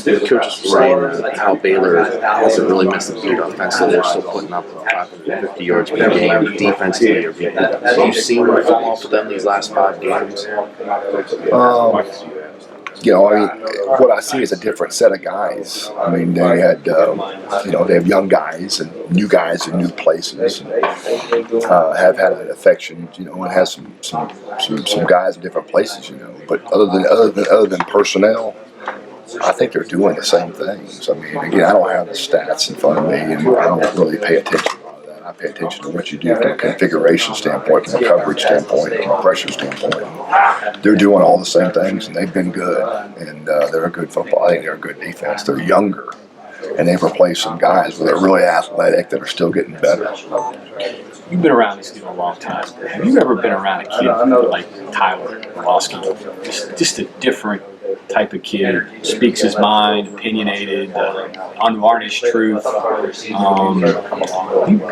coaches were saying how Baylor hasn't really missed a beat offensively. They're still putting up 550 yards per game. Defensively, are being better. Have you seen them fall off with them these last 5 games? What I see is a different set of guys. I mean, they had, they have young guys and new guys in new places, and have had an affection, and has some guys in different places, But other than personnel, I think they're doing the same things. I mean, again, I don't have the stats in front of me, and I don't really pay attention to all of that. I pay attention to what you do from a configuration standpoint, from a coverage standpoint, from a pressure standpoint. They're doing all the same things, and they've been good. And they're a good football. I think they're a good defense. They're younger, and they've replaced some guys where they're really athletic that are still getting better. You've been around this dude a long time. Have you ever been around a kid like Tyler Wolski? Just a different type of kid, speaks his mind, opinionated, unvarnished truth. Have you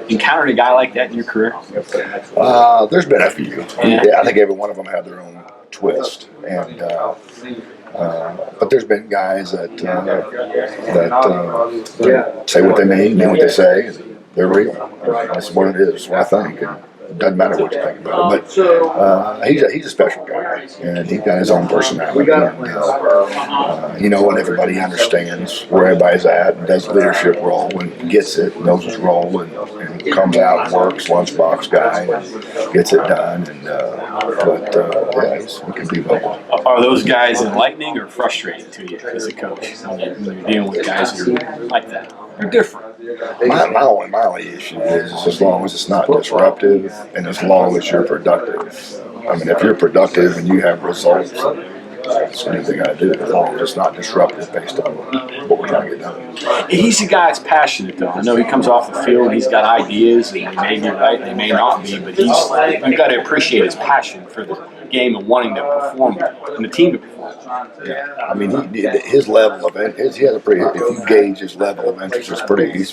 encountered a guy like that in your career? There's been a few. Yeah, I think every one of them had their own twist, and but there's been guys that say what they mean what they say. And they're real. That's what it is. What I think. And it doesn't matter what you think about it, but he's a special guy, and he's got his own personality. And, and everybody understands where everybody's at, and does leadership role, and gets it, knows his role, and comes out and works, lunchbox guy, and gets it done. And he can be vocal. Are those guys enlightening or frustrating to you as a coach when you're dealing with guys who are like that? They're different. My only issue is as long as it's not disruptive and as long as you're productive. I mean, if you're productive and you have results, that's anything I do, as long as it's not disruptive based on what we're trying to get done. He's a guy that's passionate, though. I know he comes off the field and he's got ideas, and they may be right, they may not be, but you've got to appreciate his passion for the game and wanting to perform and the team to perform. Yeah, I mean, his level of interest, he has a pretty. If you gauge his level of interest, it's pretty. He's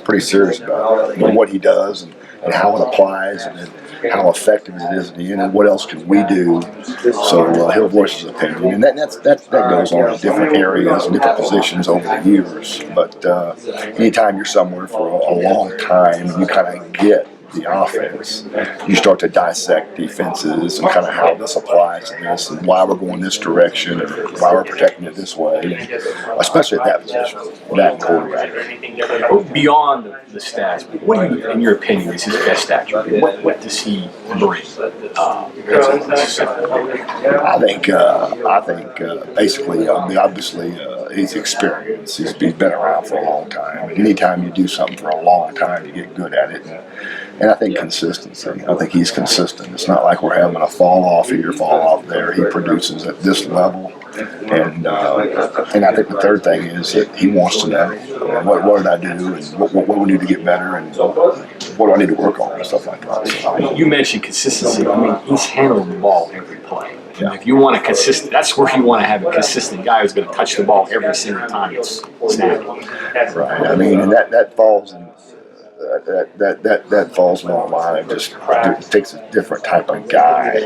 pretty serious about what he does and how it applies and how effective it is at the end and what else can we do. So he'll voice his opinion, and that goes on in different areas and different positions over the years. But anytime you're somewhere for a long time, you kind of get the offense, you start to dissect defenses and kind of how this applies to this and why we're going this direction and why we're protecting it this way, especially at that position, that quarterback. Beyond the stats, what do you, in your opinion, is his best attribute? What does he bring? I think basically, obviously, he's experienced. He's been around for a long time. And anytime you do something for a long time, you get good at it. And I think consistency. I think he's consistent. It's not like we're having a fall off here, fall off there. He produces at this level. And I think the third thing is that he wants to know what did I do and what do we need to get better and what do I need to work on and stuff like that. So, you mentioned consistency. I mean, he's handling the ball every play. Yeah. If you want a consistent, that's where you want to have a consistent guy who's going to touch the ball every single time it's snapped. Right. I mean, and that falls in. That falls along the line. It just takes a different type of guy.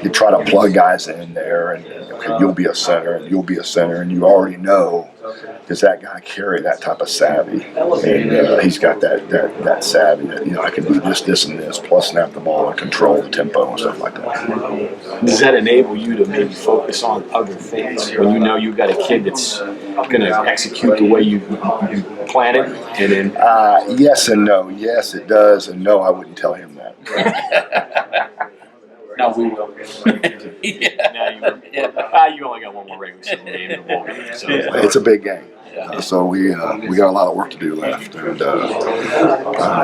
You try to plug guys in there, and okay, you'll be a center, and you'll be a center, and you already know does that guy carry that type of savvy, and he's got that savvy that I can do this, and this, plus snap the ball and control the tempo and stuff like that. Does that enable you to maybe focus on other things when you know you've got a kid that's going to execute the way you plan it? And then yes and no. Yes, it does, and no, I wouldn't tell him that. No, we will. You only got one more regular season game in the ball game, so it's a big game. So we got a lot of work to do left, and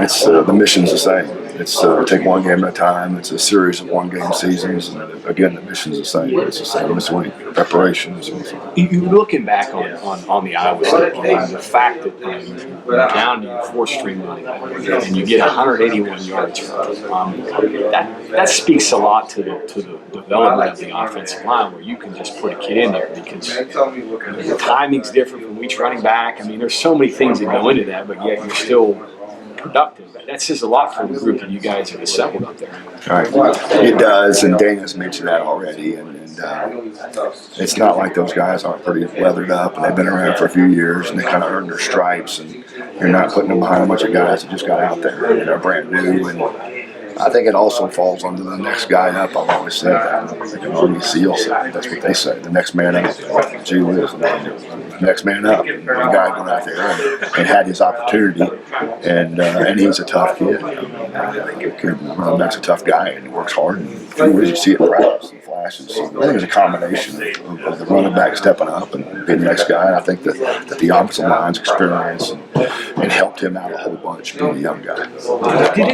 it's the mission's the same. It's take one game at a time. It's a series of one-game seasons, and again, the mission's the same. It's the same this week. Preparations. You looking back on the Iowa State game, the fact that you're down to your fourth-string running back and you get 181 yards, that speaks a lot to the development of the offensive line, where you can just put a kid in there because the timing's different from each running back. I mean, there's so many things that go into that, but yet you're still productive. That says a lot for the group that you guys have assembled up there. Right. It does, and Dana's mentioned that already. And it's not like those guys aren't pretty weathered up, and they've been around for a few years, and they kind of earned their stripes. And you're not putting them behind a bunch of guys that just got out there and are brand new. And I think it also falls under the next guy up. I've always said that. Like an Army SEAL said, that's what they say. The next man up. Gee whiz, the next man up. And the guy went out there and had his opportunity, and he's a tough kid. Running back's a tough guy, and he works hard. And you see it in practice and flashes. So I think it's a combination of the running back stepping up and being the next guy. And I think that the offensive line's experience and helped him out a whole bunch being a young guy.